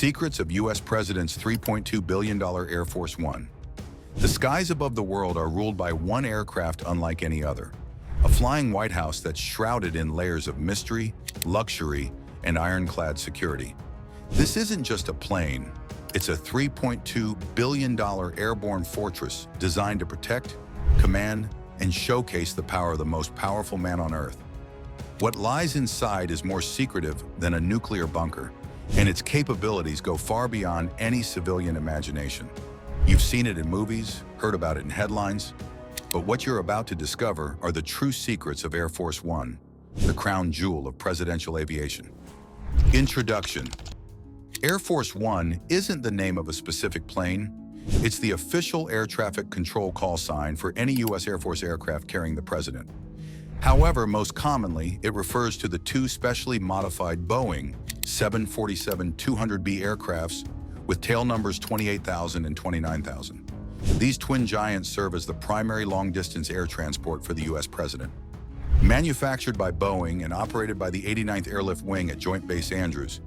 Secrets of U.S. President's $3.2 billion Air Force One. The skies above the world are ruled by one aircraft unlike any other, a flying White House that's shrouded in layers of mystery, luxury, and ironclad security. This isn't just a plane, it's a $3.2 billion airborne fortress designed to protect, command, and showcase the power of the most powerful man on Earth. What lies inside is more secretive than a nuclear bunker, and its capabilities go far beyond any civilian imagination. You've seen it in movies, heard about it in headlines, but what you're about to discover are the true secrets of Air Force One, the crown jewel of presidential aviation. Introduction. Air Force One isn't the name of a specific plane. It's the official air traffic control call sign for any U.S. Air Force aircraft carrying the president. However, most commonly, it refers to the two specially modified Boeing 747-200B aircrafts with tail numbers 28,000 and 29,000. These twin giants serve as the primary long-distance air transport for the U.S. president. Manufactured by Boeing and operated by the 89th Airlift Wing at Joint Base Andrews,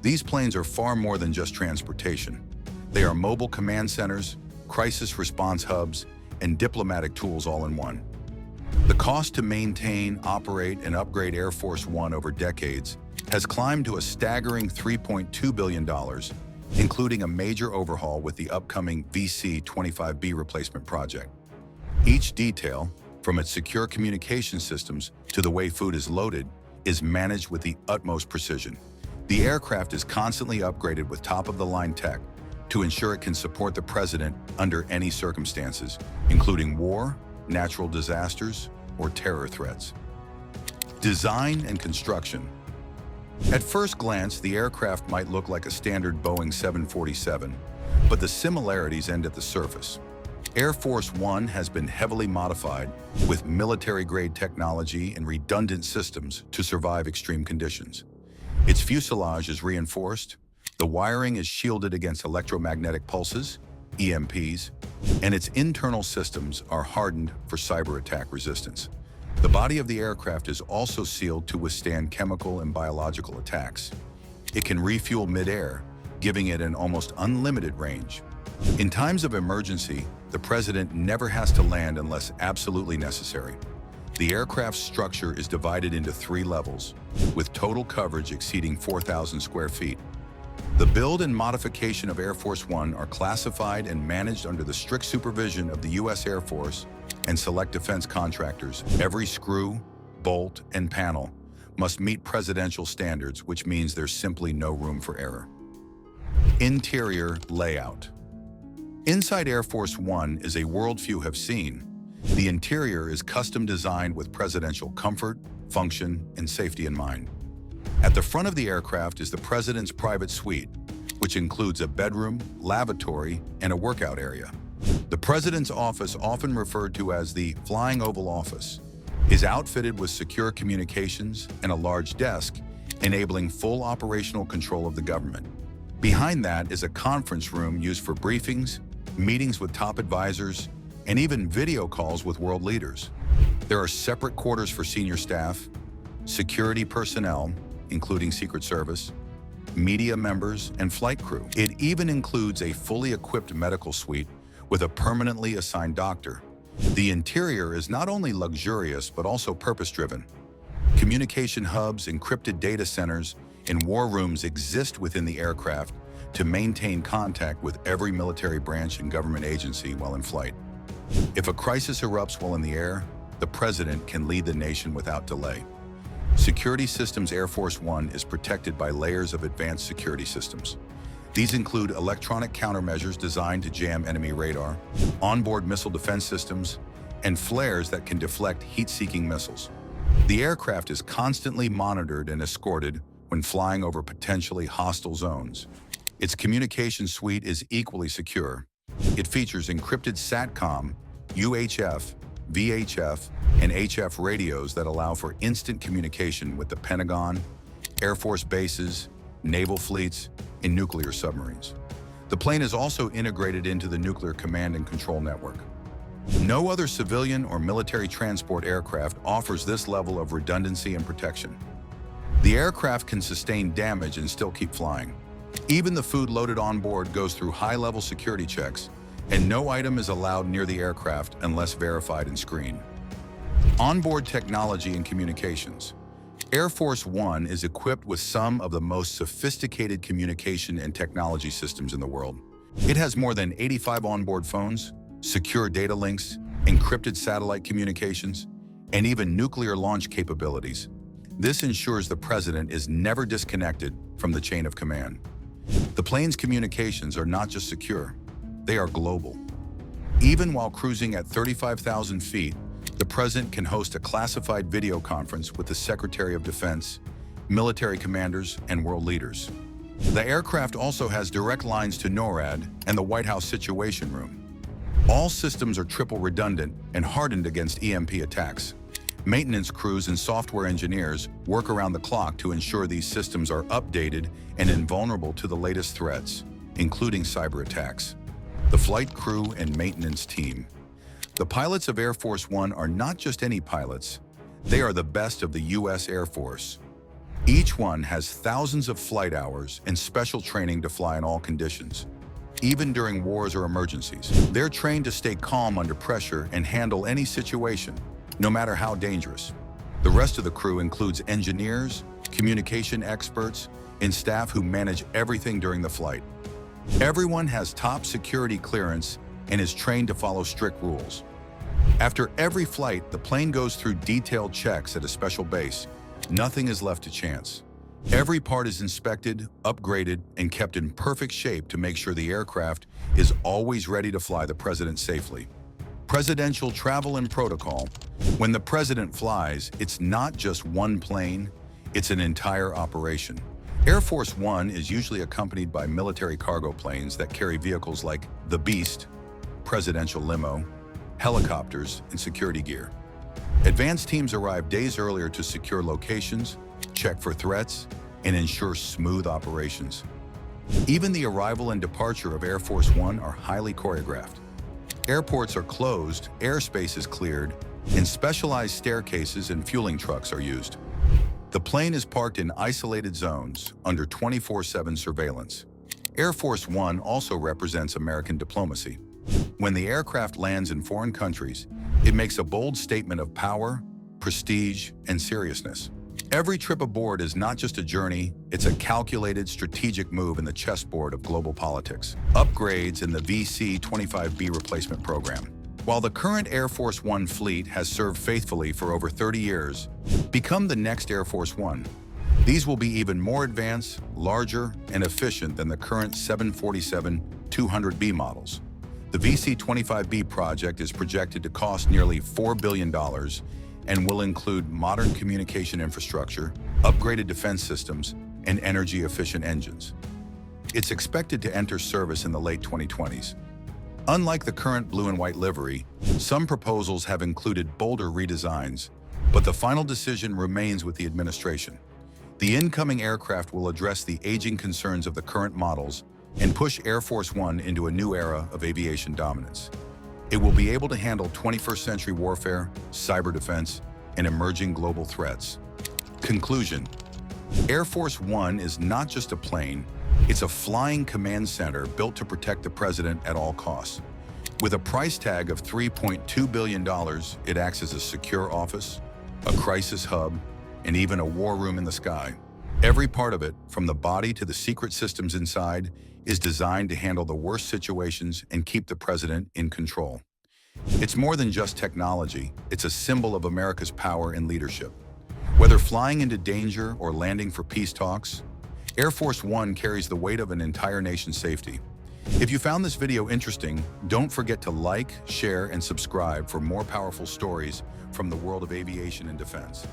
these planes are far more than just transportation. They are mobile command centers, crisis response hubs, and diplomatic tools all in one. The cost to maintain, operate, and upgrade Air Force One over decades has climbed to a staggering $3.2 billion, including a major overhaul with the upcoming VC-25B replacement project. Each detail, from its secure communication systems to the way food is loaded, is managed with the utmost precision. The aircraft is constantly upgraded with top-of-the-line tech to ensure it can support the president under any circumstances, including war, natural disasters, or terror threats. Design and construction. At first glance, the aircraft might look like a standard Boeing 747, but the similarities end at the surface. Air Force One has been heavily modified with military-grade technology and redundant systems to survive extreme conditions. Its fuselage is reinforced, the wiring is shielded against electromagnetic pulses, EMPs, and its internal systems are hardened for cyber attack resistance. The body of the aircraft is also sealed to withstand chemical and biological attacks. It can refuel mid-air, giving it an almost unlimited range. In times of emergency, the president never has to land unless absolutely necessary. The aircraft's structure is divided into 3 levels, with total coverage exceeding 4,000 square feet. The build and modification of Air Force One are classified and managed under the strict supervision of the U.S. Air Force and select defense contractors. Every screw, bolt, and panel must meet presidential standards, which means there's simply no room for error. Interior layout. Inside Air Force One is a world few have seen. The interior is custom designed with presidential comfort, function, and safety in mind. At the front of the aircraft is the president's private suite, which includes a bedroom, lavatory, and a workout area. The president's office, often referred to as the Flying Oval Office, is outfitted with secure communications and a large desk, enabling full operational control of the government. Behind that is a conference room used for briefings, meetings with top advisors, and even video calls with world leaders. There are separate quarters for senior staff, security personnel, including Secret Service, media members, and flight crew. It even includes a fully equipped medical suite with a permanently assigned doctor. The interior is not only luxurious, but also purpose-driven. Communication hubs, encrypted data centers, and war rooms exist within the aircraft to maintain contact with every military branch and government agency while in flight. If a crisis erupts while in the air, the president can lead the nation without delay. Security Systems Air Force One is protected by layers of advanced security systems. These include electronic countermeasures designed to jam enemy radar, onboard missile defense systems, and flares that can deflect heat-seeking missiles. The aircraft is constantly monitored and escorted when flying over potentially hostile zones. Its communication suite is equally secure. It features encrypted SATCOM, UHF, VHF, and HF radios that allow for instant communication with the Pentagon, Air Force bases, naval fleets, and nuclear submarines. The plane is also integrated into the Nuclear Command and Control Network. No other civilian or military transport aircraft offers this level of redundancy and protection. The aircraft can sustain damage and still keep flying. Even the food loaded on board goes through high-level security checks, and no item is allowed near the aircraft unless verified and screened. Onboard technology and communications. Air Force One is equipped with some of the most sophisticated communication and technology systems in the world. It has more than 85 onboard phones, secure data links, encrypted satellite communications, and even nuclear launch capabilities. This ensures the president is never disconnected from the chain of command. The plane's communications are not just secure, they are global. Even while cruising at 35,000 feet, the president can host a classified video conference with the Secretary of Defense, military commanders, and world leaders. The aircraft also has direct lines to NORAD and the White House Situation Room. All systems are triple redundant and hardened against EMP attacks. Maintenance crews and software engineers work around the clock to ensure these systems are updated and invulnerable to the latest threats, including cyber attacks. The flight crew and maintenance team. The pilots of Air Force One are not just any pilots, they are the best of the U.S. Air Force. Each one has thousands of flight hours and special training to fly in all conditions, even during wars or emergencies. They're trained to stay calm under pressure and handle any situation, no matter how dangerous. The rest of the crew includes engineers, communication experts, and staff who manage everything during the flight. Everyone has top security clearance and is trained to follow strict rules. After every flight, the plane goes through detailed checks at a special base. Nothing is left to chance. Every part is inspected, upgraded, and kept in perfect shape to make sure the aircraft is always ready to fly the president safely. Presidential travel and protocol. When the president flies, it's not just one plane, it's an entire operation. Air Force One is usually accompanied by military cargo planes that carry vehicles like the Beast, presidential limo, helicopters, and security gear. Advanced teams arrive days earlier to secure locations, check for threats, and ensure smooth operations. Even the arrival and departure of Air Force One are highly choreographed. Airports are closed, airspace is cleared, and specialized staircases and fueling trucks are used. The plane is parked in isolated zones under 24/7 surveillance. Air Force One also represents American diplomacy. When the aircraft lands in foreign countries, it makes a bold statement of power, prestige, and seriousness. Every trip aboard is not just a journey, it's a calculated, strategic move in the chessboard of global politics. Upgrades in the VC-25B replacement program. While the current Air Force One fleet has served faithfully for over 30 years, become the next Air Force One. These will be even more advanced, larger, and efficient than the current 747-200B models. The VC-25B project is projected to cost nearly $4 billion and will include modern communication infrastructure, upgraded defense systems, and energy-efficient engines. It's expected to enter service in the late 2020s. Unlike the current blue and white livery, some proposals have included bolder redesigns, but the final decision remains with the administration. The incoming aircraft will address the aging concerns of the current models and push Air Force One into a new era of aviation dominance. It will be able to handle 21st century warfare, cyber defense, and emerging global threats. Conclusion: Air Force One is not just a plane, it's a flying command center built to protect the president at all costs. With a price tag of $3.2 billion, it acts as a secure office, a crisis hub, and even a war room in the sky. Every part of it, from the body to the secret systems inside, is designed to handle the worst situations and keep the president in control. It's more than just technology, it's a symbol of America's power and leadership. Whether flying into danger or landing for peace talks, Air Force One carries the weight of an entire nation's safety. If you found this video interesting, don't forget to like, share, and subscribe for more powerful stories from the world of aviation and defense.